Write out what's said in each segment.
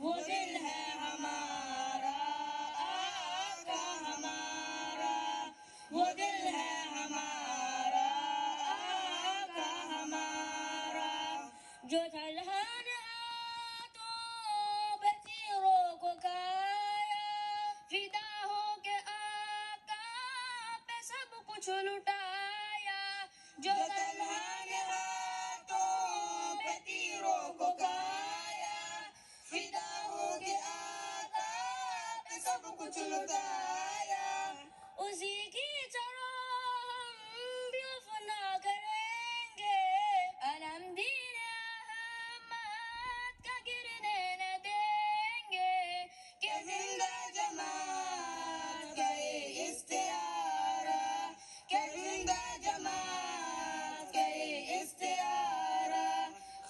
वो दिल है हमारा आका हमारा, वो दिल है हमारा आका हमारा। जो तलहन हाथों बसीरों को खाया, फिदा हो के आका पे सब कुछ लुटाया। जो तलहन हाथों बसीरों को खाया, फिदा हो के आका पे सब कुछ लुटाया। उसी की तरह हम भी वफा करेंगे, अलमदीन अहमद का गिरने न देंगे। कि जिंदा जमात का ये इस्तिआरा, कि जिंदा जमात का ये इस्तिआरा।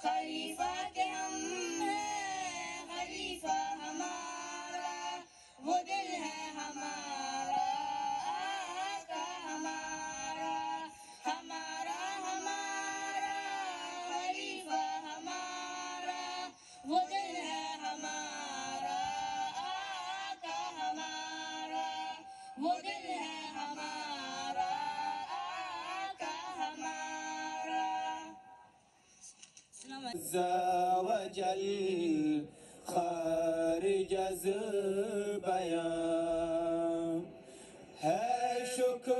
खलीफा के हम हैं, खलीफा हमारा, वो दिल है हमारा आका हमारा। हमारा हमारा खलीफा हमारा, वो दिल है हमारा आका हमारा, वो दिल है हमारा आका हमारा। वजल खारिज अज़ बयां है शुक्र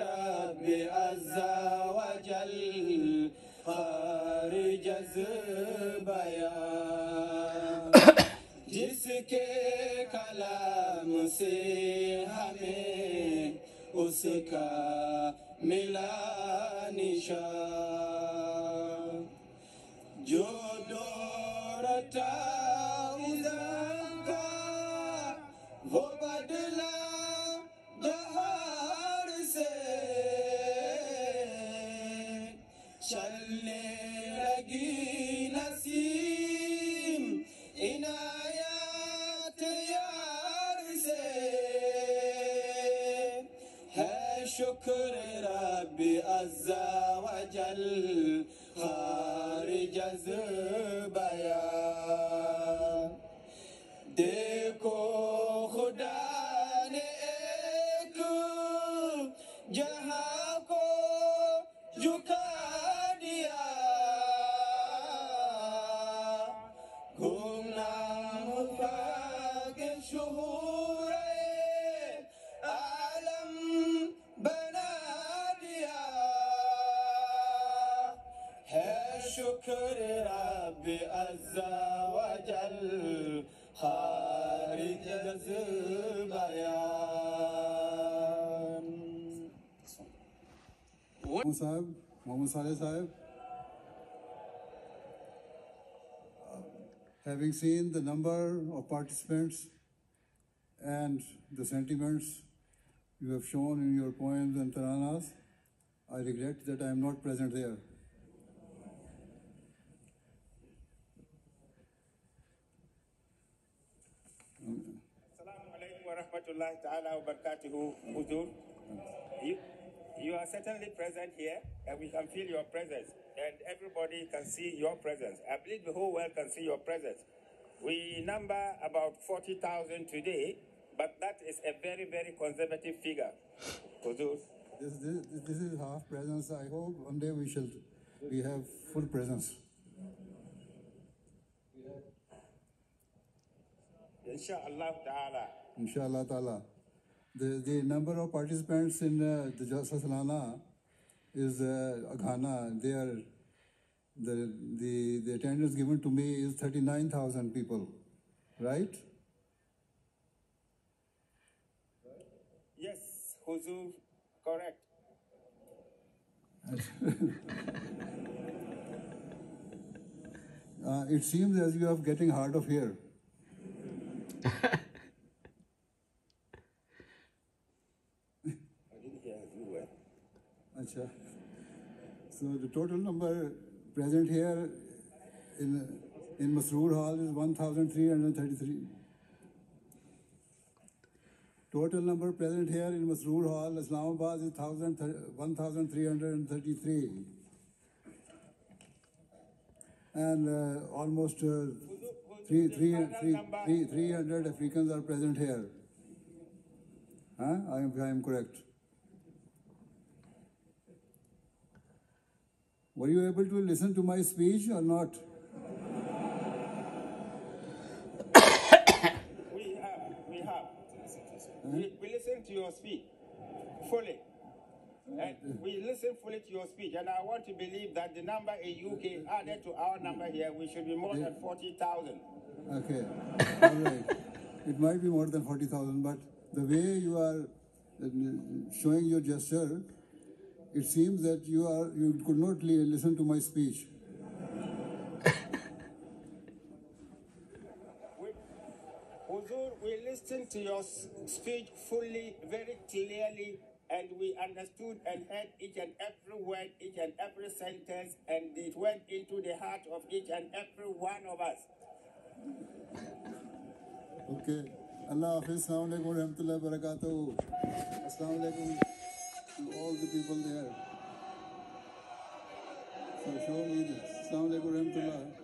रब्बे अज़्ज़ा वजल खारिज अज़ बयां। जिसके कलाम से हमें उसका मिला निशान। जो दौरता उज़का वो बदला बहार से, चलने लगी नसीम इनायत यार से। है शुक्र रब्बे अज़्ज़ा वजल खारिज अज़ बयां। देखो खुदा ने एक जहां को झुका दिया, गुमनाम के शोहरे आलम बना दिया। है शुक्र रब्बे अज़्ज़ा वजल खारिज अज़ बयां। Mohammed Saleh Sahib, having seen the number of participants and the sentiments you have shown in your poems and taranas, I regret that I am not present there. Assalamu alaikum wa rahmatullahi ta'ala wa barakatuhu. Huzur, you are certainly present here, and we can feel your presence, and everybody can see your presence. I believe the whole world can see your presence. We number about 40,000 today, but that is a very, very conservative figure. Huzur. This is half presence. I hope one day we have full presence. Inshallah ta'ala. Inshallah ta'ala. The number of participants in the Jalsa Salana is Ghana. The attendance given to me is 39,000 people, right? Yes, Huzur, correct. It seems as you are getting hard of hear. Achha. So the total number present here in Masroor Hall is 1,333. Total number present here in Masroor Hall, Islamabad, is 1,333. And almost... Huzur, 300 Africans are present here. Huh? I am correct. Were you able to listen to my speech or not? We have. We listen to your speech fully. And we listen fully to your speech. And I want to believe that the number in UK added to our number here, we should be more than 40,000. Okay. All right. It might be more than 40,000, but the way you are showing your gesture, it seems that you could not listen to my speech. Huzur, we listened to your speech fully, very clearly, and we understood and heard each and every word, each and every sentence, and it went into the heart of each and every one of us. Okay. Allah Hafiz, Assalamu alaikum wa rahmatullahi wa barakatuh. Assalamu alaikum to all the people there. So show me this. Assalamu alaikum wa rahmatullah.